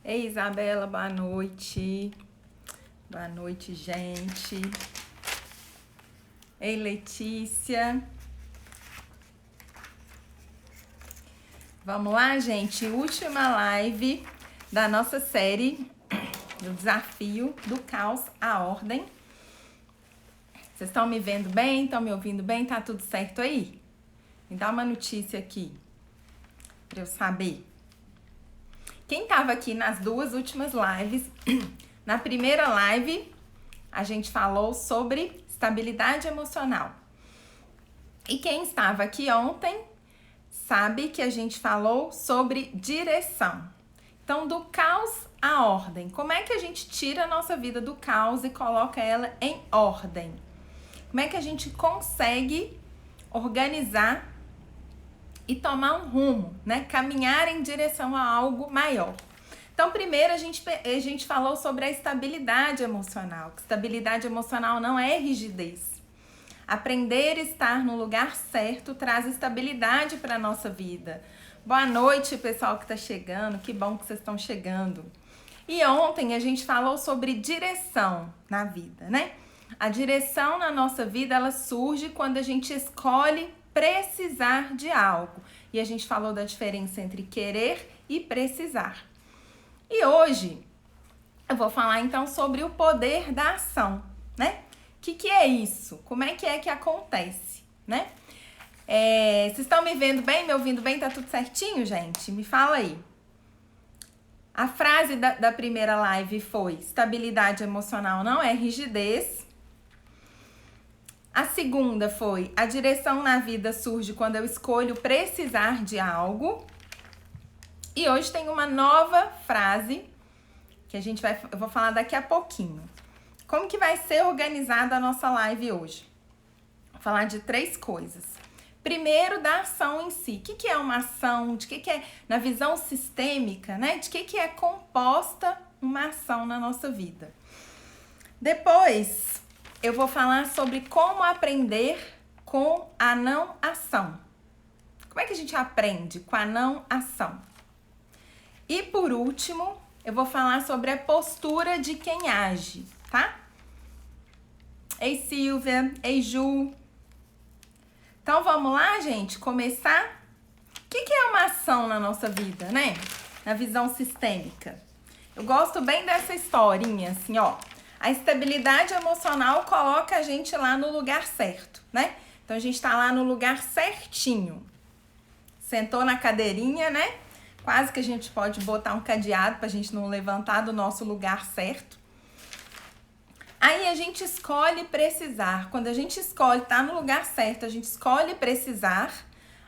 Ei, Isabela, boa noite. Boa noite, gente. Ei, Letícia. Vamos lá, gente. Última live da nossa série do desafio do caos à ordem. Vocês estão me vendo bem? Estão me ouvindo bem? Tá tudo certo aí? Me dá uma notícia aqui para eu saber. Quem estava aqui nas duas últimas lives, na primeira live a gente falou sobre estabilidade emocional. E quem estava aqui ontem sabe que a gente falou sobre direção. Então, do caos à ordem. Como é que a gente tira a nossa vida do caos e coloca ela em ordem? Como é que a gente consegue organizar e tomar um rumo, né? Caminhar em direção a algo maior. Então, primeiro a gente falou sobre a estabilidade emocional. Estabilidade emocional não é rigidez. Aprender a estar no lugar certo traz estabilidade para a nossa vida. Boa noite, pessoal que está chegando. Que bom que vocês estão chegando. E ontem a gente falou sobre direção na vida, né? A direção na nossa vida, ela surge quando a gente escolhe precisar de algo. E a gente falou da diferença entre querer e precisar. E hoje eu vou falar então sobre o poder da ação, né? O que é isso? Como é que acontece, né? Vocês estão me vendo bem, me ouvindo bem? Tá tudo certinho, gente? Me fala aí. A frase da primeira live foi: estabilidade emocional não é rigidez. A segunda foi: a direção na vida surge quando eu escolho precisar de algo. E hoje tem uma nova frase que eu vou falar daqui a pouquinho. Como que vai ser organizada a nossa live hoje? Vou falar de 3 coisas. Primeiro, da ação em si. O que é uma ação? De que é, na visão sistêmica, né? De que é composta uma ação na nossa vida. Depois, eu vou falar sobre como aprender com a não ação. Como é que a gente aprende com a não ação? E por último, eu vou falar sobre a postura de quem age, tá? Ei, Silvia. Ei, Ju. Então, vamos lá, gente, começar? O que é uma ação na nossa vida, né? Na visão sistêmica. Eu gosto bem dessa historinha, assim, ó. A estabilidade emocional coloca a gente lá no lugar certo, né? Então, a gente tá lá no lugar certinho. Sentou na cadeirinha, né? Quase que a gente pode botar um cadeado pra gente não levantar do nosso lugar certo. Aí a gente escolhe precisar. Quando a gente escolhe estar no lugar certo, a gente escolhe precisar,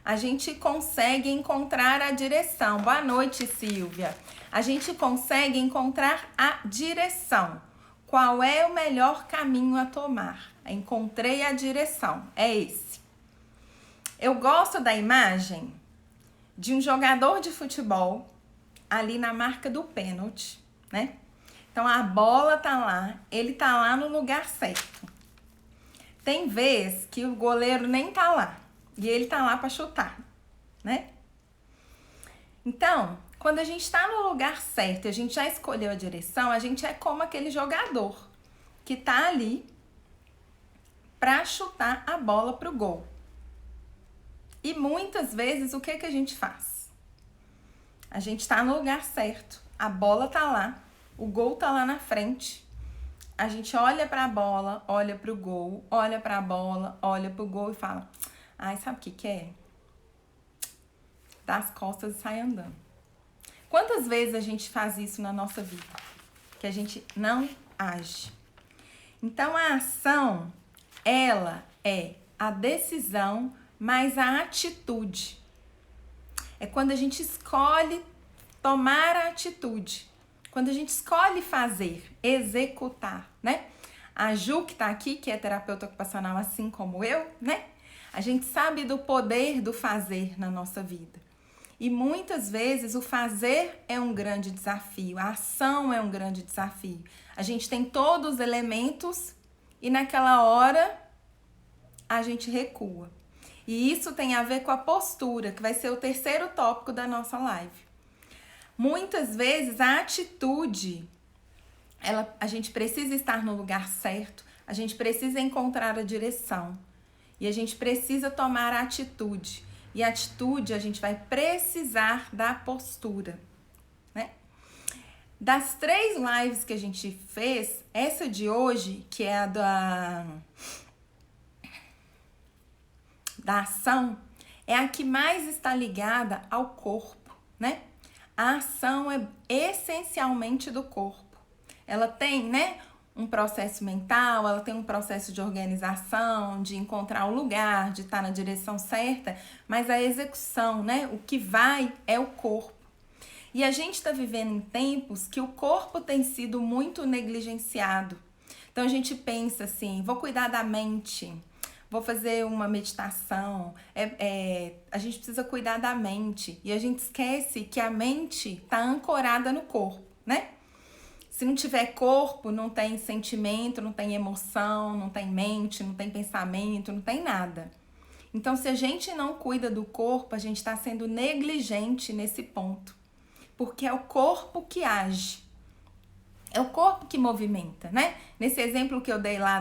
a gente consegue encontrar a direção. Boa noite, Silvia. A gente consegue encontrar a direção. Qual é o melhor caminho a tomar? Encontrei a direção. É esse. Eu gosto da imagem de um jogador de futebol ali na marca do pênalti, né? Então, a bola tá lá, ele tá lá no lugar certo. Tem vez que o goleiro nem tá lá, e ele tá lá para chutar, né? Então, quando a gente tá no lugar certo e a gente já escolheu a direção, a gente é como aquele jogador que tá ali para chutar a bola pro gol. E muitas vezes, o que a gente faz? A gente tá no lugar certo, a bola tá lá, o gol tá lá na frente. A gente olha pra bola, olha pro gol, olha pra bola, olha pro gol e fala: ai, sabe o que é? Dá as costas e sai andando. Quantas vezes a gente faz isso na nossa vida? Que a gente não age. Então, a ação, ela é a decisão mais a atitude. É quando a gente escolhe tomar a atitude. Quando a gente escolhe fazer, executar, né? A Ju, que tá aqui, que é terapeuta ocupacional assim como eu, né? A gente sabe do poder do fazer na nossa vida. E muitas vezes o fazer é um grande desafio, a ação é um grande desafio. A gente tem todos os elementos e naquela hora a gente recua. E isso tem a ver com a postura, que vai ser o terceiro tópico da nossa live. Muitas vezes a atitude, a gente precisa estar no lugar certo, a gente precisa encontrar a direção e a gente precisa tomar a atitude. E a atitude a gente vai precisar da postura, né? Das 3 lives que a gente fez, essa de hoje, que é a da ação, é a que mais está ligada ao corpo, né? A ação é essencialmente do corpo. Ela tem, né, um processo mental, ela tem um processo de organização, de encontrar o lugar, de estar na direção certa, mas a execução, né, o que vai é o corpo. E a gente está vivendo em tempos que o corpo tem sido muito negligenciado. Então a gente pensa assim, vou cuidar da mente, vou fazer uma meditação, a gente precisa cuidar da mente. E a gente esquece que a mente está ancorada no corpo, né? Se não tiver corpo, não tem sentimento, não tem emoção, não tem mente, não tem pensamento, não tem nada. Então, se a gente não cuida do corpo, a gente está sendo negligente nesse ponto. Porque é o corpo que age. É o corpo que movimenta, né? Nesse exemplo que eu dei lá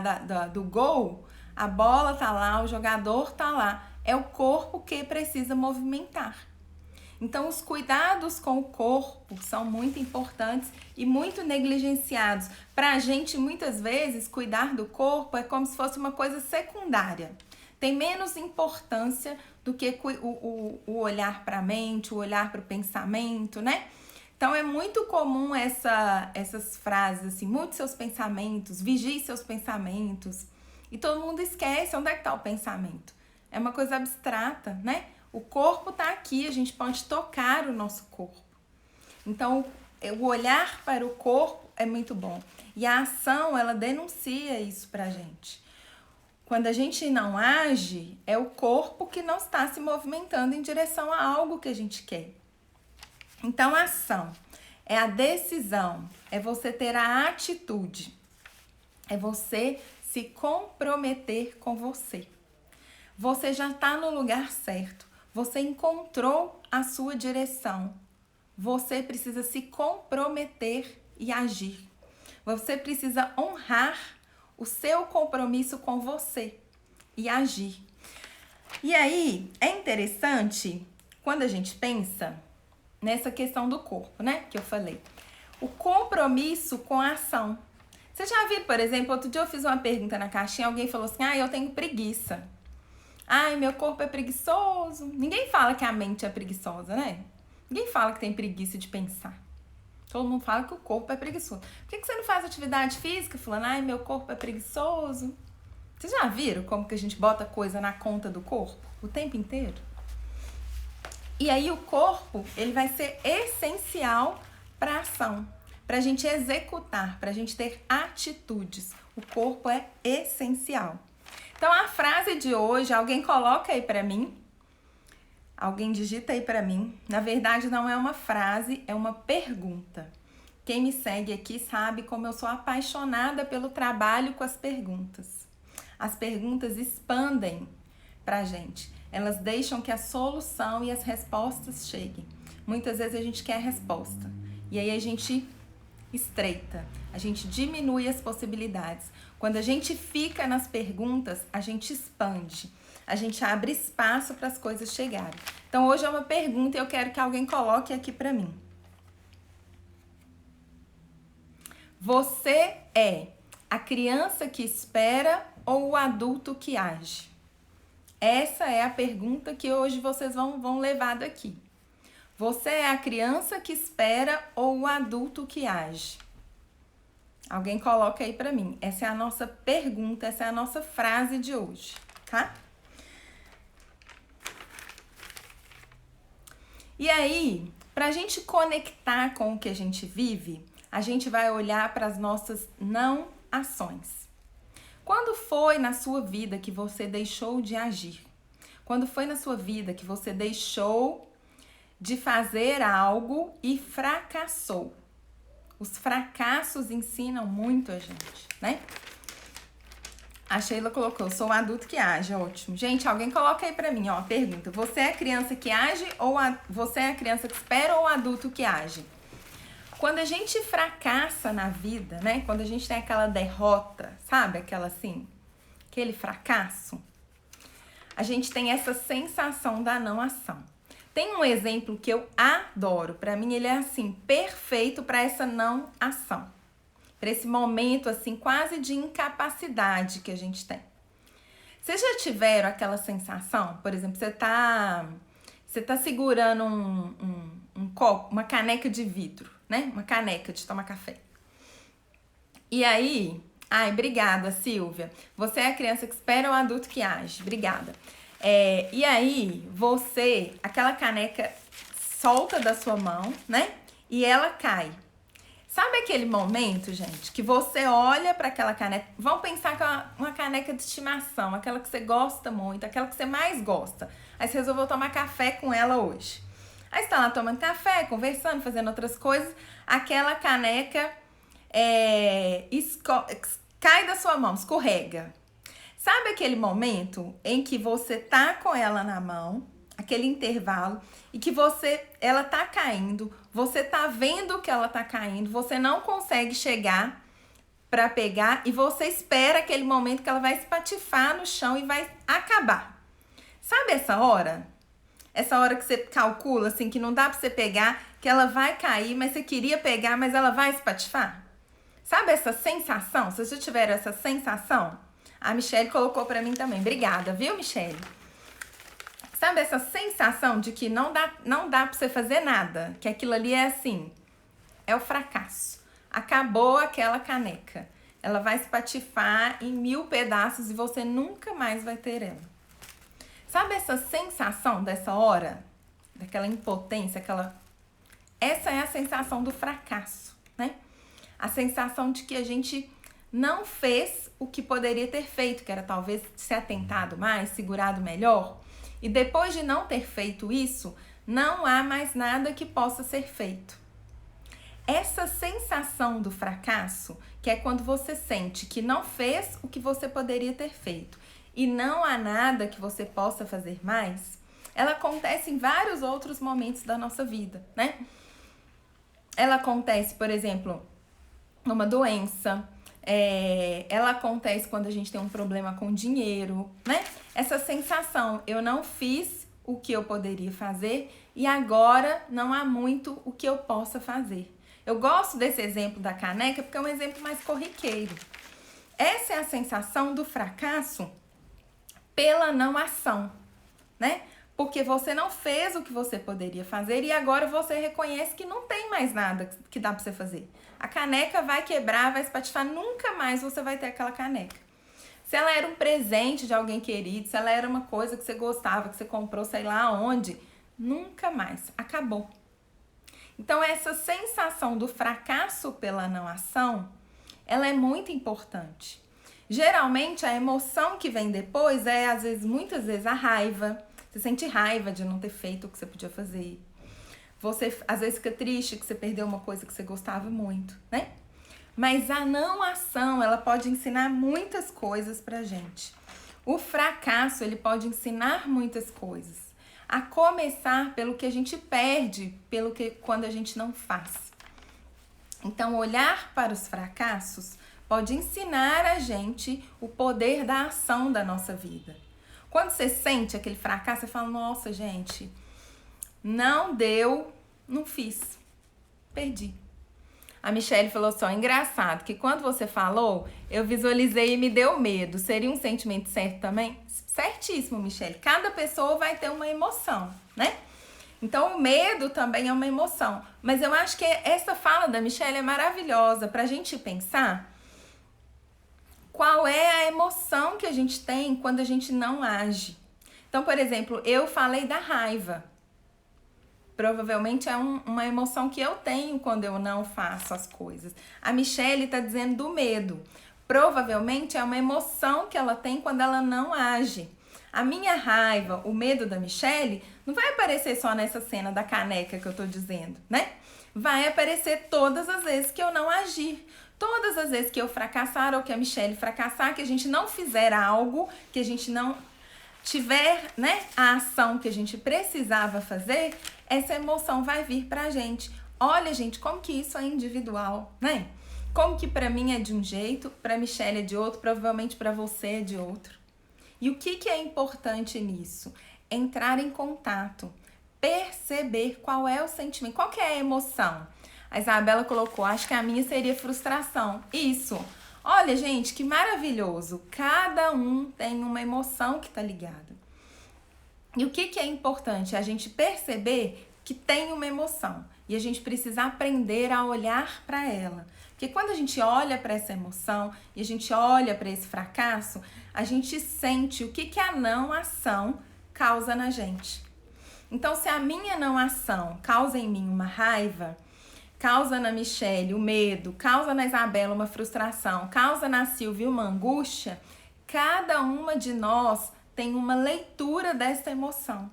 do gol, a bola tá lá, o jogador tá lá. É o corpo que precisa movimentar. Então, os cuidados com o corpo são muito importantes e muito negligenciados. Para a gente, muitas vezes, cuidar do corpo é como se fosse uma coisa secundária. Tem menos importância do que o olhar para a mente, o olhar para o pensamento, né? Então, é muito comum essas frases assim, mude seus pensamentos, vigie seus pensamentos. E todo mundo esquece onde é que está o pensamento. É uma coisa abstrata, né? O corpo está aqui, a gente pode tocar o nosso corpo. Então, o olhar para o corpo é muito bom. E a ação, ela denuncia isso pra gente. Quando a gente não age, é o corpo que não está se movimentando em direção a algo que a gente quer. Então, a ação é a decisão, é você ter a atitude, é você se comprometer com você. Você já está no lugar certo. Você encontrou a sua direção. Você precisa se comprometer e agir. Você precisa honrar o seu compromisso com você e agir. E aí, é interessante quando a gente pensa nessa questão do corpo, né? Que eu falei. O compromisso com a ação. Você já viu, por exemplo, outro dia eu fiz uma pergunta na caixinha, alguém falou assim, eu tenho preguiça. Ai, meu corpo é preguiçoso. Ninguém fala que a mente é preguiçosa, né? Ninguém fala que tem preguiça de pensar. Todo mundo fala que o corpo é preguiçoso. Por que você não faz atividade física falando, ai, meu corpo é preguiçoso? Vocês já viram como que a gente bota coisa na conta do corpo o tempo inteiro? E aí o corpo, ele vai ser essencial para a ação, para a gente executar, para a gente ter atitudes. O corpo é essencial. Então, a frase de hoje, alguém coloca aí pra mim, alguém digita aí pra mim. Na verdade, não é uma frase, é uma pergunta. Quem me segue aqui sabe como eu sou apaixonada pelo trabalho com as perguntas. As perguntas expandem pra gente. Elas deixam que a solução e as respostas cheguem. Muitas vezes a gente quer a resposta. E aí a gente estreita, a gente diminui as possibilidades. Quando a gente fica nas perguntas, a gente expande, a gente abre espaço para as coisas chegarem. Então hoje é uma pergunta e eu quero que alguém coloque aqui para mim. Você é a criança que espera ou o adulto que age? Essa é a pergunta que hoje vocês vão levar daqui. Você é a criança que espera ou o adulto que age? Alguém coloca aí pra mim. Essa é a nossa pergunta, essa é a nossa frase de hoje, tá? E aí, pra gente conectar com o que a gente vive, a gente vai olhar para as nossas não ações. Quando foi na sua vida que você deixou de agir? Quando foi na sua vida que você deixou de fazer algo e fracassou? Os fracassos ensinam muito a gente, né? A Sheila colocou, sou um adulto que age, ótimo. Gente, alguém coloca aí pra mim, ó, pergunta. Você é a criança que age ou você é a criança que espera ou o adulto que age? Quando a gente fracassa na vida, né? Quando a gente tem aquela derrota, sabe? Aquela assim, aquele fracasso. A gente tem essa sensação da não ação. Tem um exemplo que eu adoro. Pra mim, ele é assim, perfeito pra essa não ação. Para esse momento, assim, quase de incapacidade que a gente tem. Vocês já tiveram aquela sensação? Por exemplo, você tá segurando um copo, uma caneca de vidro, né? Uma caneca de tomar café. E aí... Ai, obrigada, Silvia. Você é a criança que espera ou o adulto que age? Obrigada. E aí, aquela caneca solta da sua mão, né? E ela cai. Sabe aquele momento, gente, que você olha para aquela caneca... Vamos pensar que é uma caneca de estimação, aquela que você gosta muito, aquela que você mais gosta. Aí você resolveu tomar café com ela hoje. Aí você tá lá tomando café, conversando, fazendo outras coisas. Aquela caneca cai da sua mão, escorrega. Sabe aquele momento em que você tá com ela na mão, aquele intervalo, e que ela tá caindo, você tá vendo que ela tá caindo, você não consegue chegar pra pegar e você espera aquele momento que ela vai espatifar no chão e vai acabar. Sabe essa hora? Essa hora que você calcula, assim, que não dá pra você pegar, que ela vai cair, mas você queria pegar, mas ela vai espatifar? Sabe essa sensação? Vocês já tiveram essa sensação? A Michelle colocou pra mim também. Obrigada, viu, Michelle? Sabe essa sensação de que não dá pra você fazer nada? Que aquilo ali é assim, é o fracasso. Acabou aquela caneca. Ela vai espatifar em 1000 pedaços e você nunca mais vai ter ela. Sabe essa sensação dessa hora? Daquela impotência, Essa é a sensação do fracasso, né? A sensação de que a gente não fez o que poderia ter feito, que era talvez se atentado mais, segurado melhor. E depois de não ter feito isso, não há mais nada que possa ser feito. Essa sensação do fracasso, que é quando você sente que não fez o que você poderia ter feito e não há nada que você possa fazer mais, ela acontece em vários outros momentos da nossa vida, né? Ela acontece, por exemplo, numa doença, ela acontece quando a gente tem um problema com dinheiro, né? Essa sensação, eu não fiz o que eu poderia fazer e agora não há muito o que eu possa fazer. Eu gosto desse exemplo da caneca porque é um exemplo mais corriqueiro. Essa é a sensação do fracasso pela não ação, né? Porque você não fez o que você poderia fazer e agora você reconhece que não tem mais nada que dá pra você fazer. A caneca vai quebrar, vai espatifar, nunca mais você vai ter aquela caneca. Se ela era um presente de alguém querido, se ela era uma coisa que você gostava, que você comprou sei lá onde, nunca mais, acabou. Então essa sensação do fracasso pela não ação, ela é muito importante. Geralmente a emoção que vem depois muitas vezes a raiva. Você sente raiva de não ter feito o que você podia fazer. Você às vezes fica triste que você perdeu uma coisa que você gostava muito, né? Mas a não ação, ela pode ensinar muitas coisas pra gente. O fracasso, ele pode ensinar muitas coisas. A começar pelo que a gente perde, quando a gente não faz. Então, olhar para os fracassos pode ensinar a gente o poder da ação da nossa vida. Quando você sente aquele fracasso, você fala, nossa, gente, não deu, não fiz, perdi. A Michelle falou só, engraçado, que quando você falou, eu visualizei e me deu medo. Seria um sentimento certo também? Certíssimo, Michelle. Cada pessoa vai ter uma emoção, né? Então, o medo também é uma emoção. Mas eu acho que essa fala da Michelle é maravilhosa pra gente pensar qual é a emoção que a gente tem quando a gente não age. Então, por exemplo, eu falei da raiva. Provavelmente é uma emoção que eu tenho quando eu não faço as coisas. A Michelle tá dizendo do medo. Provavelmente é uma emoção que ela tem quando ela não age. A minha raiva, o medo da Michelle, não vai aparecer só nessa cena da caneca que eu tô dizendo, né? Vai aparecer todas as vezes que eu não agir. Todas as vezes que eu fracassar ou que a Michelle fracassar, que a gente não fizer algo, que a gente não tiver, né, a ação que a gente precisava fazer, essa emoção vai vir pra gente. Olha, gente, como que isso é individual, né? Como que pra mim é de um jeito, pra Michelle é de outro, provavelmente pra você é de outro. E o que é importante nisso? Entrar em contato, perceber qual é o sentimento, qual que é a emoção. A Isabela colocou, acho que a minha seria frustração. Isso. Olha, gente, que maravilhoso. Cada um tem uma emoção que tá ligada. E o que é importante? A gente perceber que tem uma emoção. E a gente precisa aprender a olhar para ela. Porque quando a gente olha para essa emoção e a gente olha para esse fracasso, a gente sente o que a não ação causa na gente. Então, se a minha não ação causa em mim uma raiva, causa na Michelle o medo, causa na Isabela uma frustração, causa na Silvia uma angústia, cada uma de nós tem uma leitura dessa emoção.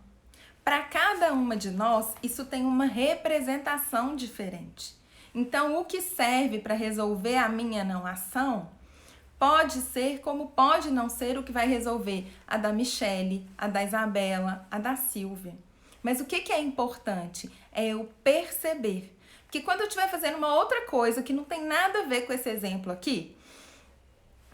Para cada uma de nós, isso tem uma representação diferente. Então, o que serve para resolver a minha não ação pode ser como pode não ser o que vai resolver a da Michelle, a da Isabela, a da Silvia. Mas o que é importante? É eu perceber. Porque quando eu estiver fazendo uma outra coisa que não tem nada a ver com esse exemplo aqui,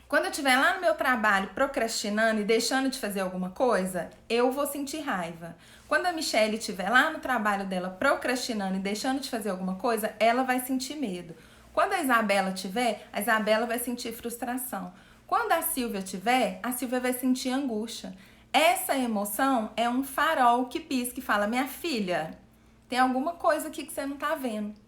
quando eu estiver lá no meu trabalho procrastinando e deixando de fazer alguma coisa, eu vou sentir raiva. Quando a Michelle estiver lá no trabalho dela procrastinando e deixando de fazer alguma coisa, ela vai sentir medo. Quando a Isabela tiver, a Isabela vai sentir frustração. Quando a Silvia tiver, a Silvia vai sentir angústia. Essa emoção é um farol que pisca e fala, minha filha, tem alguma coisa aqui que você não tá vendo.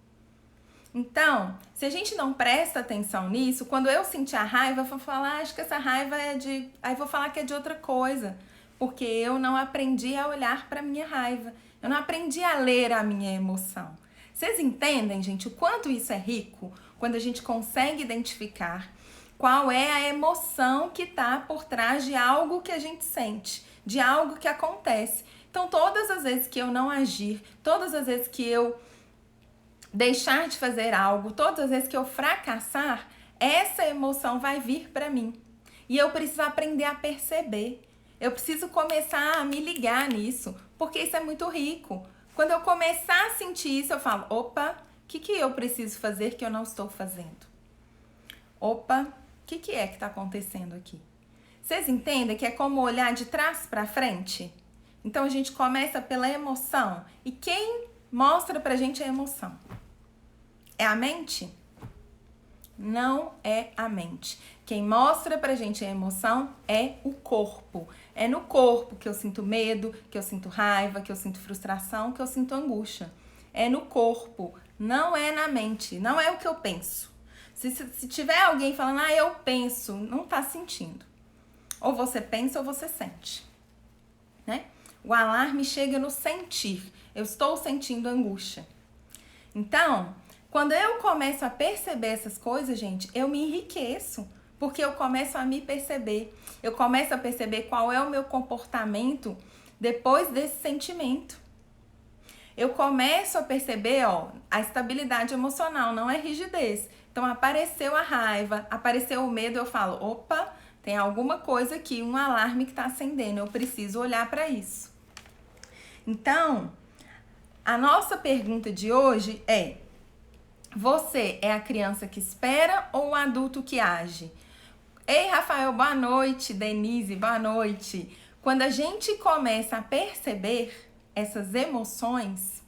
Então, se a gente não presta atenção nisso, quando eu sentir a raiva, eu vou falar, acho que essa raiva é de... Aí vou falar que é de outra coisa, porque eu não aprendi a olhar para minha raiva. Eu não aprendi a ler a minha emoção. Vocês entendem, gente, o quanto isso é rico? Quando a gente consegue identificar qual é a emoção que está por trás de algo que a gente sente, de algo que acontece. Então, todas as vezes que eu não agir, todas as vezes que eu deixar de fazer algo, todas as vezes que eu fracassar, essa emoção vai vir para mim. E eu preciso aprender a perceber. Eu preciso começar a me ligar nisso, porque isso é muito rico. Quando eu começar a sentir isso, eu falo, opa, o que eu preciso fazer que eu não estou fazendo? Opa, o que é que está acontecendo aqui? Vocês entendem que é como olhar de trás para frente? Então a gente começa pela emoção. E quem mostra pra gente a emoção? É a mente? Não é a mente. Quem mostra pra gente a emoção é o corpo. É no corpo que eu sinto medo, que eu sinto raiva, que eu sinto frustração, que eu sinto angústia. É no corpo, não é na mente, não é o que eu penso. Se tiver alguém falando, eu penso, não tá sentindo. Ou você pensa ou você sente, né? O alarme chega no sentir. Eu estou sentindo angústia. Então, quando eu começo a perceber essas coisas, gente, eu me enriqueço. Porque eu começo a me perceber. Eu começo a perceber qual é o meu comportamento depois desse sentimento. Eu começo a perceber, a estabilidade emocional, não é rigidez. Então, apareceu a raiva, apareceu o medo, eu falo, opa, tem alguma coisa aqui, um alarme que está acendendo, eu preciso olhar para isso. Então, a nossa pergunta de hoje é, você é a criança que espera ou o adulto que age? Ei, Rafael, boa noite. Denise, boa noite. Quando a gente começa a perceber essas emoções,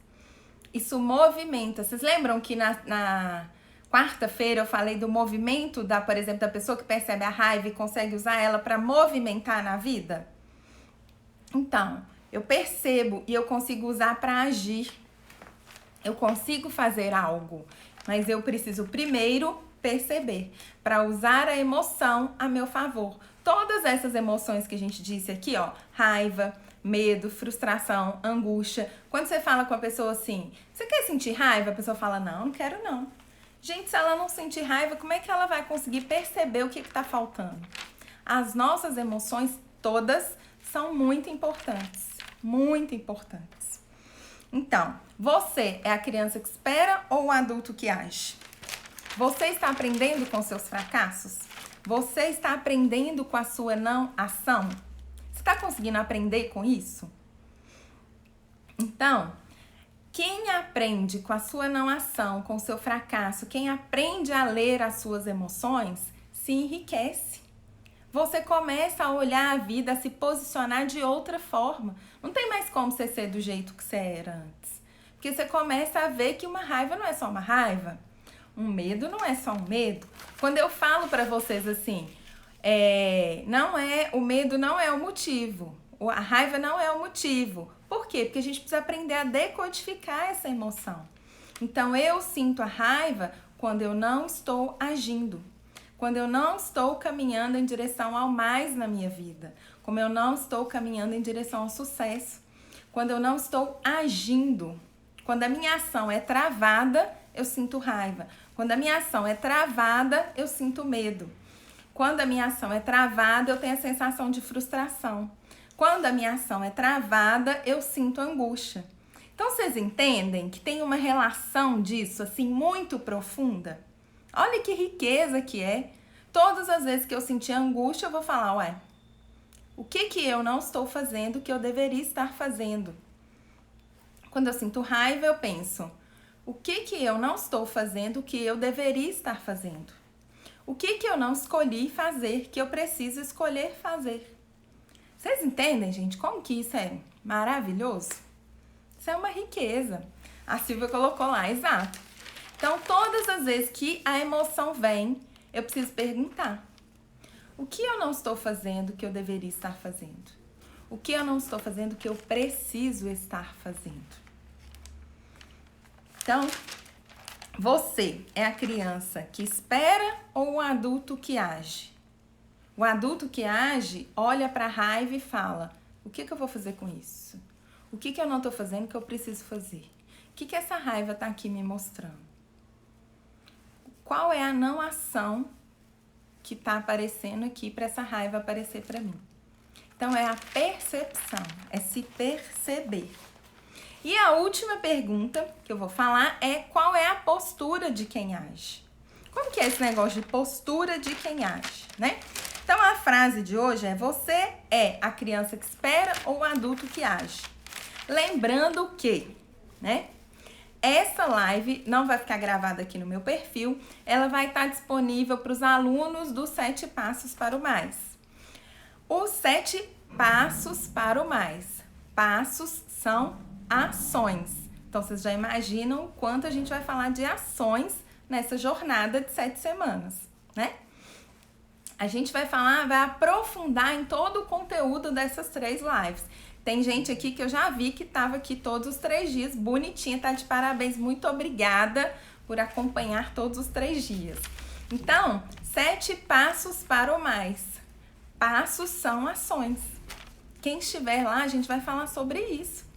isso movimenta. Vocês lembram que na quarta-feira eu falei do movimento, por exemplo, da pessoa que percebe a raiva e consegue usar ela para movimentar na vida? Então, eu percebo e eu consigo usar para agir. Eu consigo fazer algo, mas eu preciso primeiro perceber, para usar a emoção a meu favor. Todas essas emoções que a gente disse aqui, raiva, medo, frustração, angústia. Quando você fala com a pessoa assim, você quer sentir raiva? A pessoa fala, não quero não. Gente, se ela não sentir raiva, como é que ela vai conseguir perceber o que está faltando? As nossas emoções todas são muito importantes, muito importantes. Então, você é a criança que espera ou o adulto que age? Você está aprendendo com seus fracassos? Você está aprendendo com a sua não ação? Você está conseguindo aprender com isso? Então, quem aprende com a sua não ação, com o seu fracasso, quem aprende a ler as suas emoções, se enriquece. Você começa a olhar a vida, a se posicionar de outra forma. Não tem mais como você ser do jeito que você era antes. Porque você começa a ver que uma raiva não é só uma raiva. Um medo não é só um medo. Quando eu falo pra vocês assim, o medo não é o motivo. A raiva não é o motivo. Por quê? Porque a gente precisa aprender a decodificar essa emoção. Então, eu sinto a raiva quando eu não estou agindo. Quando eu não estou caminhando em direção ao mais na minha vida. Como eu não estou caminhando em direção ao sucesso. Quando eu não estou agindo. Quando a minha ação é travada, eu sinto raiva. Quando a minha ação é travada, eu sinto medo. Quando a minha ação é travada, eu tenho a sensação de frustração. Quando a minha ação é travada, eu sinto angústia. Então, vocês entendem que tem uma relação disso, assim, muito profunda? Olha que riqueza que é. Todas as vezes que eu sentir angústia, eu vou falar, ué, o que eu não estou fazendo que eu deveria estar fazendo? Quando eu sinto raiva, eu penso, o que eu não estou fazendo que eu deveria estar fazendo? O que eu não escolhi fazer que eu preciso escolher fazer? Vocês entendem, gente, como que isso é maravilhoso? Isso é uma riqueza. A Silvia colocou lá, exato. Então, todas as vezes que a emoção vem, eu preciso perguntar. O que eu não estou fazendo que eu deveria estar fazendo? O que eu não estou fazendo que eu preciso estar fazendo? Então, você é a criança que espera ou o adulto que age? O adulto que age olha para a raiva e fala, o que eu vou fazer com isso? O que eu não estou fazendo que eu preciso fazer? O que essa raiva está aqui me mostrando? Qual é a não ação que está aparecendo aqui para essa raiva aparecer para mim? Então, é a percepção, é se perceber. E a última pergunta que eu vou falar é qual é a postura de quem age? Como que é esse negócio de postura de quem age, né? Então, a frase de hoje é: você é a criança que espera ou o adulto que age? Lembrando que, né? Essa live não vai ficar gravada aqui no meu perfil, ela vai estar disponível para os alunos dos 7 Passos para o Mais. Os 7 Passos para o Mais. Passos são ações. Então, vocês já imaginam o quanto a gente vai falar de ações nessa jornada de 7 semanas, né? A gente vai aprofundar em todo o conteúdo dessas 3 lives. Tem gente aqui que eu já vi que estava aqui todos os 3 dias, bonitinha, tá de parabéns. Muito obrigada por acompanhar todos os 3 dias. Então, 7 passos para o mais. Passos são ações. Quem estiver lá, a gente vai falar sobre isso.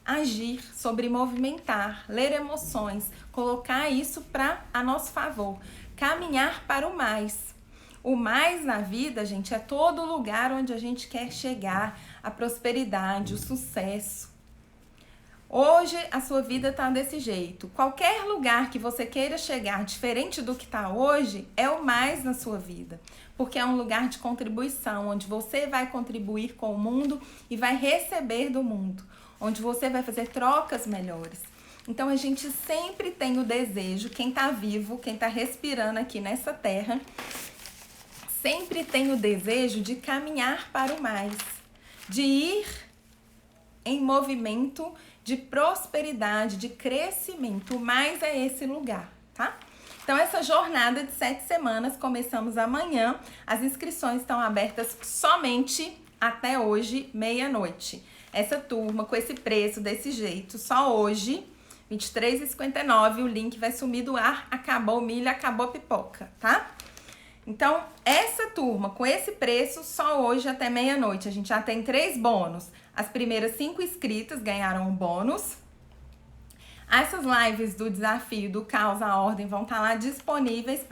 Agir, sobre movimentar, ler emoções, colocar isso a nosso favor. Caminhar para o mais. O mais na vida, gente, é todo lugar onde a gente quer chegar, a prosperidade, o sucesso. Hoje a sua vida está desse jeito. Qualquer lugar que você queira chegar diferente do que está hoje é o mais na sua vida. Porque é um lugar de contribuição, onde você vai contribuir com o mundo e vai receber do mundo. Onde você vai fazer trocas melhores. Então a gente sempre tem o desejo, quem está vivo, quem está respirando aqui nessa terra, sempre tem o desejo de caminhar para o mais, de ir em movimento de prosperidade, de crescimento. O mais é esse lugar, tá? Então, essa jornada de 7 semanas, começamos amanhã. As inscrições estão abertas somente até hoje, meia-noite. Essa turma, com esse preço, desse jeito, só hoje, R$ 23,59, o link vai sumir do ar, acabou o milho, acabou a pipoca, tá? Então, essa turma, com esse preço, só hoje até meia-noite. A gente já tem 3 bônus. As primeiras 5 inscritas ganharam um bônus. Essas lives do desafio do Caos à Ordem vão estar lá disponíveis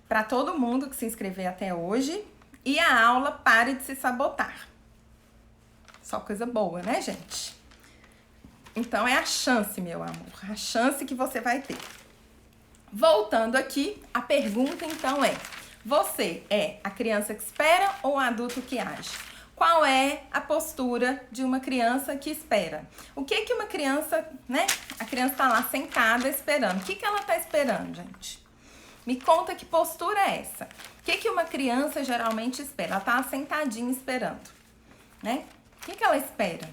para todo mundo que se inscrever até hoje. E a aula Pare de Se Sabotar. Só coisa boa, né, gente? Então, é a chance, meu amor. A chance que você vai ter. Voltando aqui, a pergunta então é: você é a criança que espera ou o adulto que age? Qual é a postura de uma criança que espera? O que que uma criança, né? A criança tá lá sentada esperando. O que que ela tá esperando, gente? Me conta que postura é essa? O que que uma criança geralmente espera? Ela tá sentadinha esperando, né? O que que ela espera?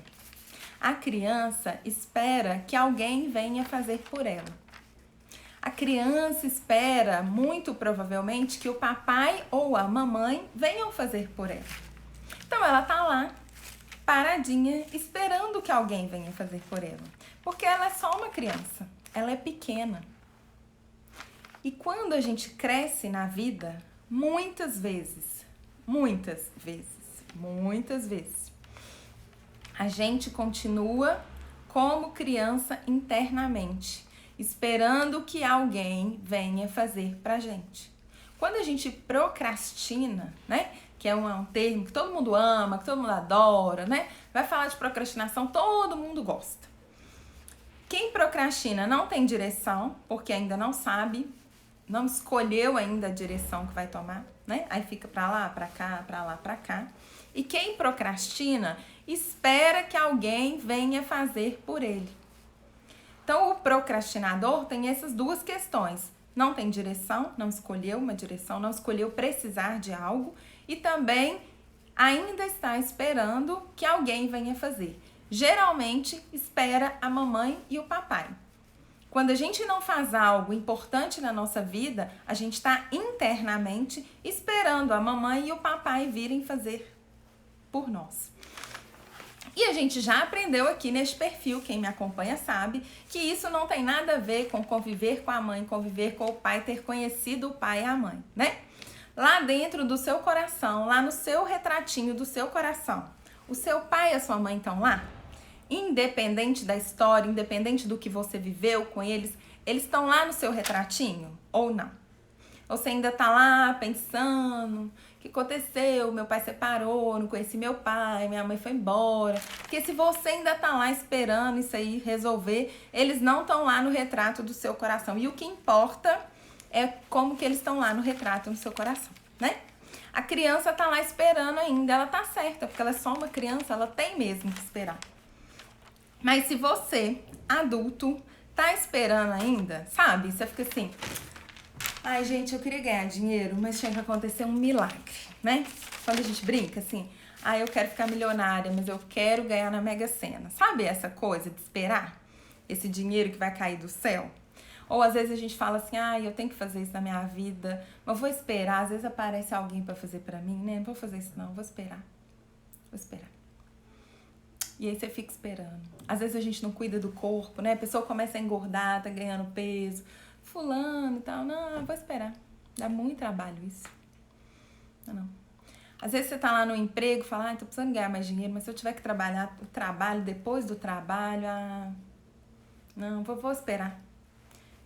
A criança espera que alguém venha fazer por ela. A criança espera, muito provavelmente, que o papai ou a mamãe venham fazer por ela. Então ela tá lá, paradinha, esperando que alguém venha fazer por ela. Porque ela é só uma criança, ela é pequena. E quando a gente cresce na vida, muitas vezes, a gente continua como criança internamente, esperando que alguém venha fazer pra gente. Quando a gente procrastina, né? Que é um termo que todo mundo ama, que todo mundo adora, né? Vai falar de procrastinação, todo mundo gosta. Quem procrastina não tem direção, porque ainda não sabe, não escolheu ainda a direção que vai tomar, né? Aí fica pra lá, pra cá, pra lá, pra cá. E quem procrastina espera que alguém venha fazer por ele. Então, o procrastinador tem essas duas questões. Não tem direção, não escolheu uma direção, não escolheu precisar de algo e também ainda está esperando que alguém venha fazer. Geralmente, espera a mamãe e o papai. Quando a gente não faz algo importante na nossa vida, a gente está internamente esperando a mamãe e o papai virem fazer por nós. E a gente já aprendeu aqui neste perfil, quem me acompanha sabe, que isso não tem nada a ver com conviver com a mãe, conviver com o pai, ter conhecido o pai e a mãe, né? Lá dentro do seu coração, lá no seu retratinho do seu coração, o seu pai e a sua mãe estão lá? Independente da história, independente do que você viveu com eles, eles estão lá no seu retratinho ou não? Ou você ainda tá lá pensando, o que aconteceu? Meu pai separou, não conheci meu pai, minha mãe foi embora. Porque se você ainda tá lá esperando isso aí resolver, eles não estão lá no retrato do seu coração. E o que importa é como que eles estão lá no retrato no seu coração, né? A criança tá lá esperando ainda, ela tá certa, porque ela é só uma criança, ela tem mesmo que esperar. Mas se você, adulto, tá esperando ainda, sabe? Você fica assim: ai, gente, eu queria ganhar dinheiro, mas tinha que acontecer um milagre, né? Quando a gente brinca assim: ai, eu quero ficar milionária, mas eu quero ganhar na Mega Sena. Sabe essa coisa de esperar esse dinheiro que vai cair do céu? Ou às vezes a gente fala assim: ai, eu tenho que fazer isso na minha vida, mas vou esperar. Às vezes aparece alguém pra fazer pra mim, né? Não vou fazer isso não, vou esperar. Vou esperar. E aí você fica esperando. Às vezes a gente não cuida do corpo, né? A pessoa começa a engordar, tá ganhando peso. Fulano e tal. Não, vou esperar. Dá muito trabalho isso. Não. Às vezes você tá lá no emprego e fala: ai, tô precisando ganhar mais dinheiro, mas se eu tiver que trabalhar o trabalho depois do trabalho, não, vou esperar.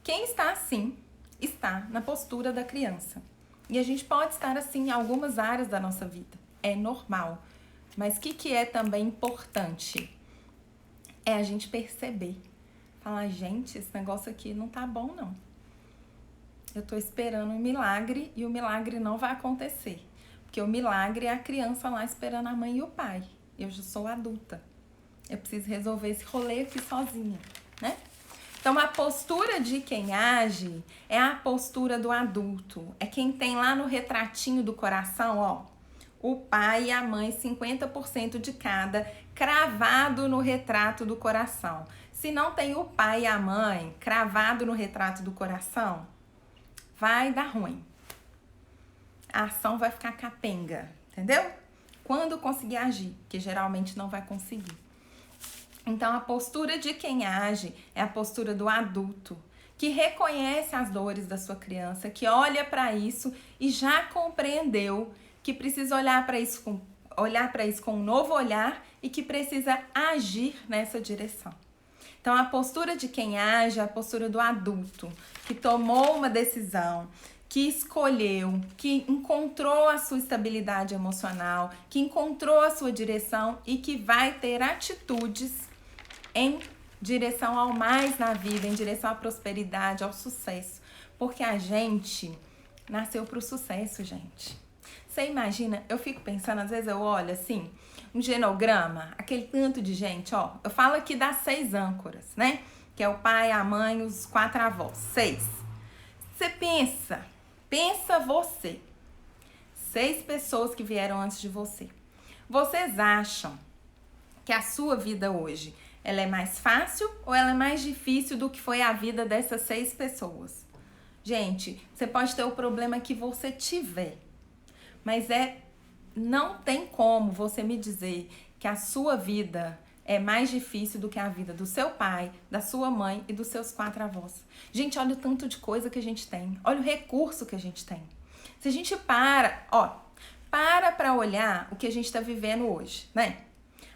Quem está assim, está na postura da criança. E a gente pode estar assim em algumas áreas da nossa vida. É normal. Mas o que é também importante? É a gente perceber. Falar: gente, esse negócio aqui não tá bom, não. Eu tô esperando um milagre e o milagre não vai acontecer. Porque o milagre é a criança lá esperando a mãe e o pai. Eu já sou adulta. Eu preciso resolver esse rolê aqui sozinha, né? Então, a postura de quem age é a postura do adulto. É quem tem lá no retratinho do coração, ó, o pai e a mãe, 50% de cada, cravado no retrato do coração. Se não tem o pai e a mãe cravado no retrato do coração, vai dar ruim. A ação vai ficar capenga, entendeu? Quando conseguir agir, que geralmente não vai conseguir. Então, a postura de quem age é a postura do adulto, que reconhece as dores da sua criança, que olha para isso e já compreendeu que precisa olhar para isso com um novo olhar e que precisa agir nessa direção. Então, a postura de quem age é a postura do adulto, que tomou uma decisão, que escolheu, que encontrou a sua estabilidade emocional, que encontrou a sua direção e que vai ter atitudes em direção ao mais na vida, em direção à prosperidade, ao sucesso. Porque a gente nasceu pro sucesso, gente. Você imagina, eu fico pensando, às vezes eu olho assim, um genograma, aquele tanto de gente, ó. Eu falo aqui das 6 âncoras, né? Que é o pai, a mãe, os 4 avós. 6. Você pensa você. 6 pessoas que vieram antes de você. Vocês acham que a sua vida hoje, ela é mais fácil ou ela é mais difícil do que foi a vida dessas 6 pessoas? Gente, você pode ter o problema que você tiver, mas não tem como você me dizer que a sua vida é mais difícil do que a vida do seu pai, da sua mãe e dos seus 4 avós. Gente, olha o tanto de coisa que a gente tem. Olha o recurso que a gente tem. Se a gente para olhar o que a gente está vivendo hoje, né?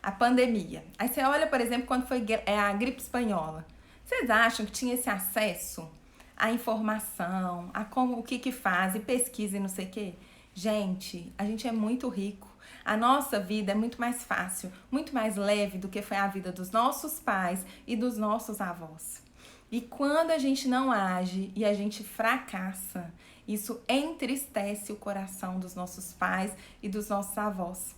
A pandemia. Aí você olha, por exemplo, quando foi a gripe espanhola. Vocês acham que tinha esse acesso à informação, a como, o que faz, e pesquisa e não sei o quê? Gente, a gente é muito rico. A nossa vida é muito mais fácil, muito mais leve do que foi a vida dos nossos pais e dos nossos avós. E quando a gente não age e a gente fracassa, isso entristece o coração dos nossos pais e dos nossos avós.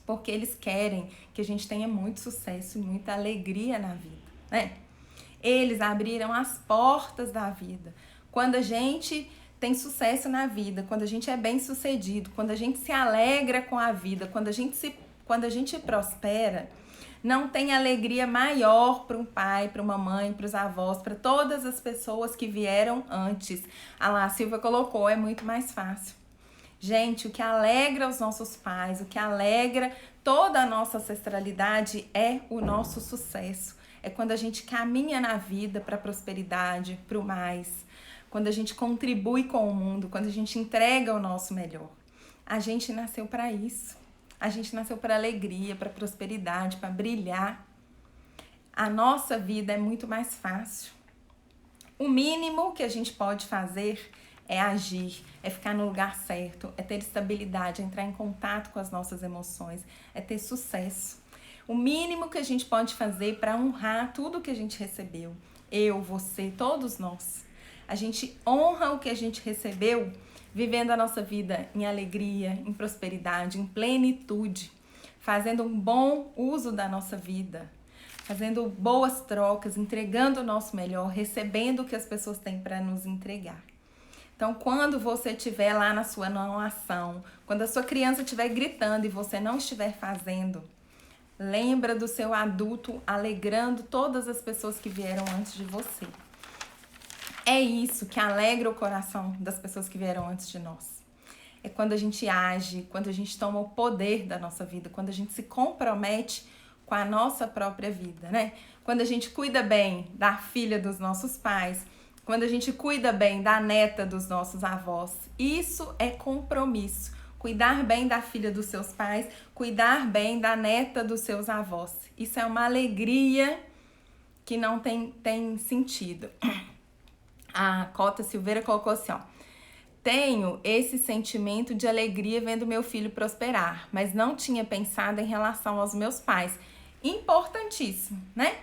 Porque eles querem que a gente tenha muito sucesso e muita alegria na vida, né? Eles abriram as portas da vida. Quando a gente tem sucesso na vida, quando a gente é bem sucedido, quando a gente se alegra com a vida, quando a gente prospera, não tem alegria maior para um pai, para uma mãe, para os avós, para todas as pessoas que vieram antes. A Silvia colocou, é muito mais fácil. Gente, o que alegra os nossos pais, o que alegra toda a nossa ancestralidade é o nosso sucesso. É quando a gente caminha na vida para a prosperidade, para o mais. Quando a gente contribui com o mundo, quando a gente entrega o nosso melhor. A gente nasceu para isso. A gente nasceu para alegria, para prosperidade, para brilhar. A nossa vida é muito mais fácil. O mínimo que a gente pode fazer é agir, é ficar no lugar certo, é ter estabilidade, é entrar em contato com as nossas emoções, é ter sucesso. O mínimo que a gente pode fazer para honrar tudo que a gente recebeu. Eu, você, todos nós. A gente honra o que a gente recebeu vivendo a nossa vida em alegria, em prosperidade, em plenitude, fazendo um bom uso da nossa vida, fazendo boas trocas, entregando o nosso melhor, recebendo o que as pessoas têm para nos entregar. Então, quando você estiver lá na sua não ação, quando a sua criança estiver gritando e você não estiver fazendo, lembra do seu adulto alegrando todas as pessoas que vieram antes de você. É isso que alegra o coração das pessoas que vieram antes de nós. É quando a gente age, quando a gente toma o poder da nossa vida, quando a gente se compromete com a nossa própria vida, né? Quando a gente cuida bem da filha dos nossos pais, quando a gente cuida bem da neta dos nossos avós. Isso é compromisso. Cuidar bem da filha dos seus pais, cuidar bem da neta dos seus avós. Isso é uma alegria que não tem sentido. A Cota Silveira colocou assim, ó. Tenho esse sentimento de alegria vendo meu filho prosperar, mas não tinha pensado em relação aos meus pais. Importantíssimo, né?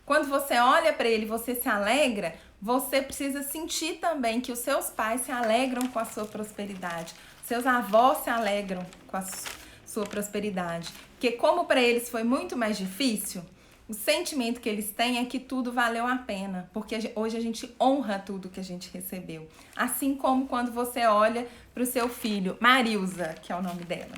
Quando você olha para ele, você se alegra, você precisa sentir também que os seus pais se alegram com a sua prosperidade. Seus avós se alegram com a sua prosperidade. Porque como para eles foi muito mais difícil, o sentimento que eles têm é que tudo valeu a pena, porque hoje a gente honra tudo que a gente recebeu. Assim como quando você olha para o seu filho, Marilza, que é o nome dela.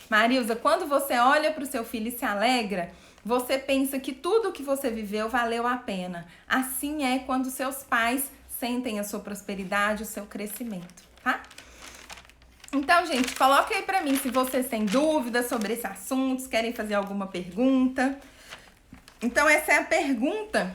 Marilza, quando você olha para o seu filho e se alegra, você pensa que tudo que você viveu valeu a pena. Assim é quando seus pais sentem a sua prosperidade, o seu crescimento, tá? Então, gente, coloca aí pra mim se vocês têm dúvidas sobre esse assunto, se querem fazer alguma pergunta. Então, essa é a pergunta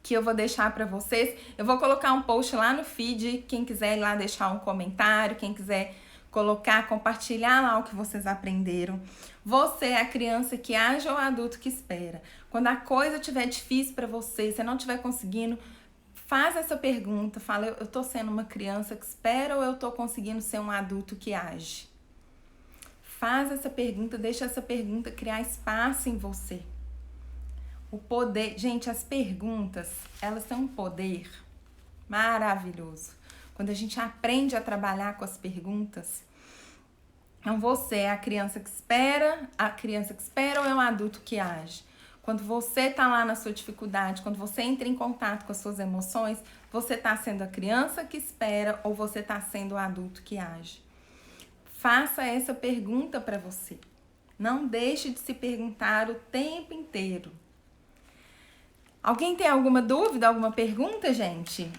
que eu vou deixar pra vocês. Eu vou colocar um post lá no feed, quem quiser ir lá deixar um comentário, quem quiser colocar, compartilhar lá o que vocês aprenderam. Você é a criança que age ou o adulto que espera? Quando a coisa estiver difícil pra você, você não estiver conseguindo, faz essa pergunta, fala, eu tô sendo uma criança que espera ou eu tô conseguindo ser um adulto que age? Faz essa pergunta, deixa essa pergunta criar espaço em você. O poder, gente, as perguntas, elas têm um poder Maravilhoso. Quando a gente aprende a trabalhar com as perguntas, então você é a criança que espera ou é um adulto que age? Quando você tá lá na sua dificuldade, quando você entra em contato com as suas emoções, você tá sendo a criança que espera ou você tá sendo o adulto que age? Faça essa pergunta para você. Não deixe de se perguntar o tempo inteiro. Alguém tem alguma dúvida, alguma pergunta, gente?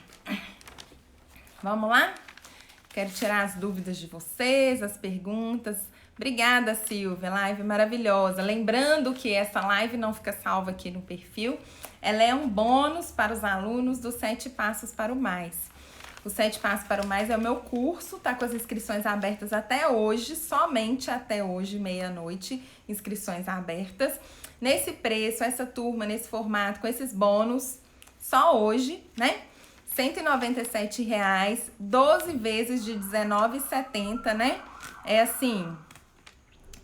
Vamos lá? Quero tirar as dúvidas de vocês, as perguntas. Obrigada, Silvia. Live maravilhosa. Lembrando que essa live não fica salva aqui no perfil. Ela é um bônus para os alunos dos 7 Passos para o Mais. Os 7 Passos para o Mais é o meu curso, tá com as inscrições abertas até hoje, somente até hoje, meia-noite, inscrições abertas. Nesse preço, essa turma, nesse formato, com esses bônus, só hoje, né? R$197, 12 vezes de R$19,70, né? É assim,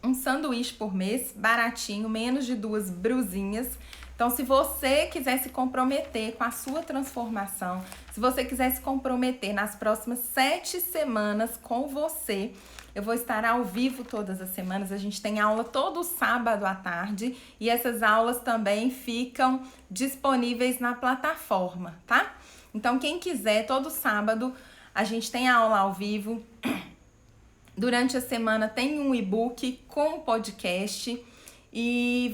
um sanduíche por mês, baratinho, menos de 2 brusinhas. Então, se você quiser se comprometer com a sua transformação, se você quiser se comprometer nas próximas 7 semanas com você, eu vou estar ao vivo todas as semanas. A gente tem aula todo sábado à tarde e essas aulas também ficam disponíveis na plataforma, tá? Então, quem quiser, todo sábado a gente tem aula ao vivo. Durante a semana tem um e-book com podcast e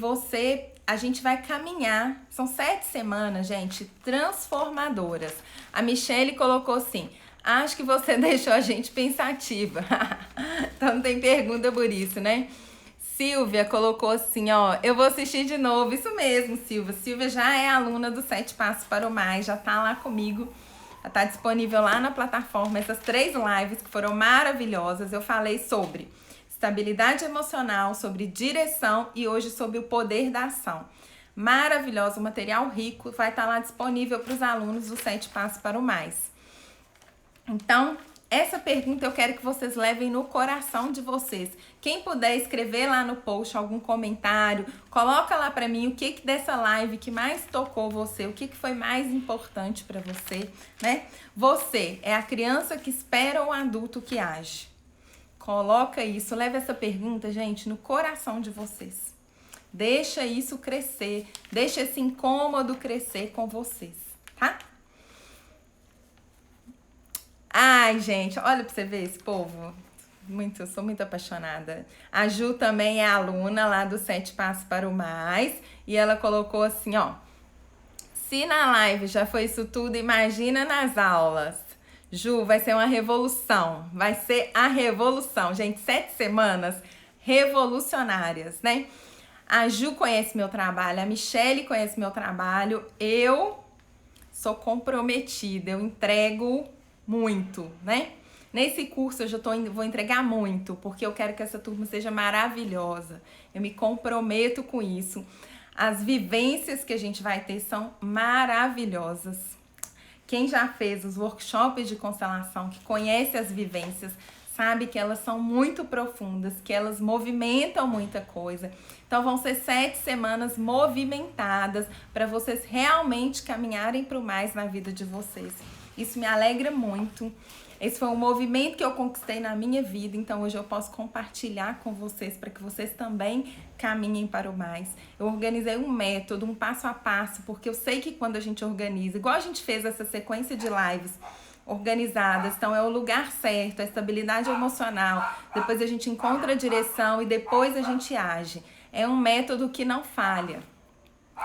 a gente vai caminhar. São 7 semanas, gente, transformadoras. A Michele colocou assim: acho que você deixou a gente pensativa. Então não tem pergunta por isso, né? Silvia colocou assim, ó, eu vou assistir de novo. Isso mesmo, Silvia. Silvia já é aluna do 7 Passos para o Mais, já tá lá comigo. Já tá disponível lá na plataforma. Essas 3 lives que foram maravilhosas. Eu falei sobre estabilidade emocional, sobre direção e hoje sobre o poder da ação. Maravilhoso, material rico, vai estar lá disponível para os alunos do 7 Passos para o Mais. Então, essa pergunta eu quero que vocês levem no coração de vocês. Quem puder escrever lá no post algum comentário, coloca lá para mim o que dessa live que mais tocou você, o que foi mais importante para você, né? Você é a criança que espera ou o adulto que age? Coloca isso, leva essa pergunta, gente, no coração de vocês. Deixa isso crescer, deixa esse incômodo crescer com vocês, tá? Ai, gente, olha pra você ver esse povo. Eu sou muito apaixonada. A Ju também é aluna lá do 7 Passos para o Mais. E ela colocou assim, ó. Se na live já foi isso tudo, imagina nas aulas. Ju, vai ser uma revolução. Vai ser a revolução. Gente, 7 semanas revolucionárias, né? A Ju conhece meu trabalho, a Michele conhece meu trabalho. Eu sou comprometida, eu entrego muito, né? Nesse curso eu já vou entregar muito, porque eu quero que essa turma seja maravilhosa. Eu me comprometo com isso. As vivências que a gente vai ter são maravilhosas. Quem já fez os workshops de constelação, que conhece as vivências, sabe que elas são muito profundas, que elas movimentam muita coisa. Então vão ser 7 semanas movimentadas para vocês realmente caminharem para o mais na vida de vocês. Isso me alegra muito. Esse foi um movimento que eu conquistei na minha vida, então hoje eu posso compartilhar com vocês para que vocês também caminhem para o mais. Eu organizei um método, um passo a passo, porque eu sei que quando a gente organiza, igual a gente fez essa sequência de lives organizadas, então é o lugar certo, a estabilidade emocional, depois a gente encontra a direção e depois a gente age. É um método que não falha,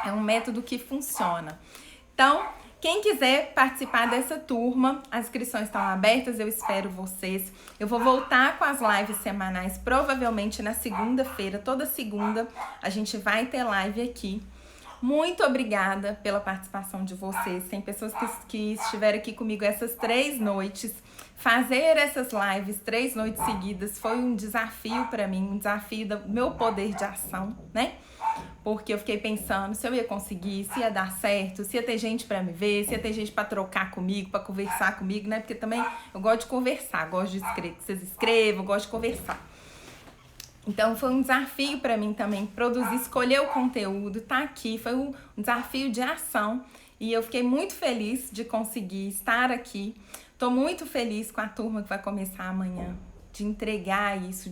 é um método que funciona. Então, quem quiser participar dessa turma, as inscrições estão abertas, eu espero vocês. Eu vou voltar com as lives semanais, provavelmente na segunda-feira, toda segunda a gente vai ter live aqui. Muito obrigada pela participação de vocês. Tem pessoas que estiveram aqui comigo essas 3 noites. Fazer essas lives 3 noites seguidas foi um desafio para mim, um desafio do meu poder de ação, né? Porque eu fiquei pensando se eu ia conseguir, se ia dar certo, se ia ter gente pra me ver, se ia ter gente pra trocar comigo, pra conversar comigo, né? Porque também eu gosto de conversar, gosto de escrever, que vocês escrevam, eu gosto de conversar. Então foi um desafio pra mim também produzir, escolher o conteúdo, tá aqui, foi um desafio de ação. E eu fiquei muito feliz de conseguir estar aqui. Tô muito feliz com a turma que vai começar amanhã, de entregar isso,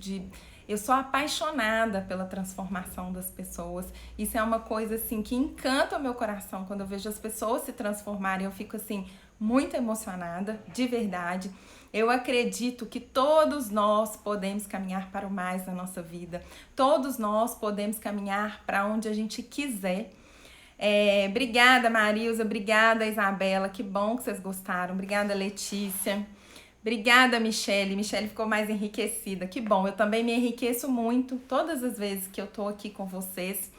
eu sou apaixonada pela transformação das pessoas. Isso é uma coisa assim que encanta o meu coração quando eu vejo as pessoas se transformarem. Eu fico assim muito emocionada, de verdade. Eu acredito que todos nós podemos caminhar para o mais na nossa vida. Todos nós podemos caminhar para onde a gente quiser. Obrigada, Marilza. Obrigada, Isabela. Que bom que vocês gostaram. Obrigada, Letícia. Obrigada, Michele. Michele ficou mais enriquecida. Que bom, eu também me enriqueço muito todas as vezes que eu tô aqui com vocês.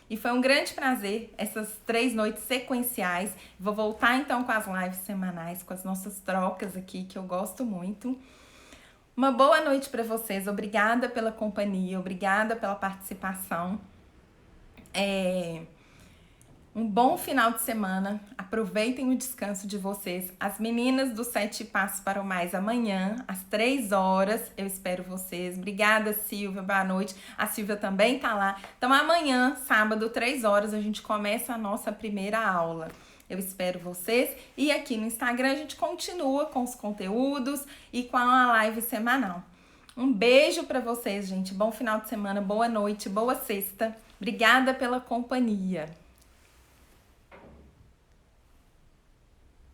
E foi um grande prazer essas 3 noites sequenciais. Vou voltar então com as lives semanais, com as nossas trocas aqui, que eu gosto muito. Uma boa noite para vocês. Obrigada pela companhia, obrigada pela participação. Um bom final de semana, aproveitem o descanso de vocês. As meninas do 7 Passos para o Mais amanhã, às 3 horas, eu espero vocês. Obrigada, Silvia, boa noite. A Silvia também tá lá. Então amanhã, sábado, 3 horas, a gente começa a nossa primeira aula. Eu espero vocês. E aqui no Instagram a gente continua com os conteúdos e com a live semanal. Um beijo para vocês, gente. Bom final de semana, boa noite, boa sexta. Obrigada pela companhia.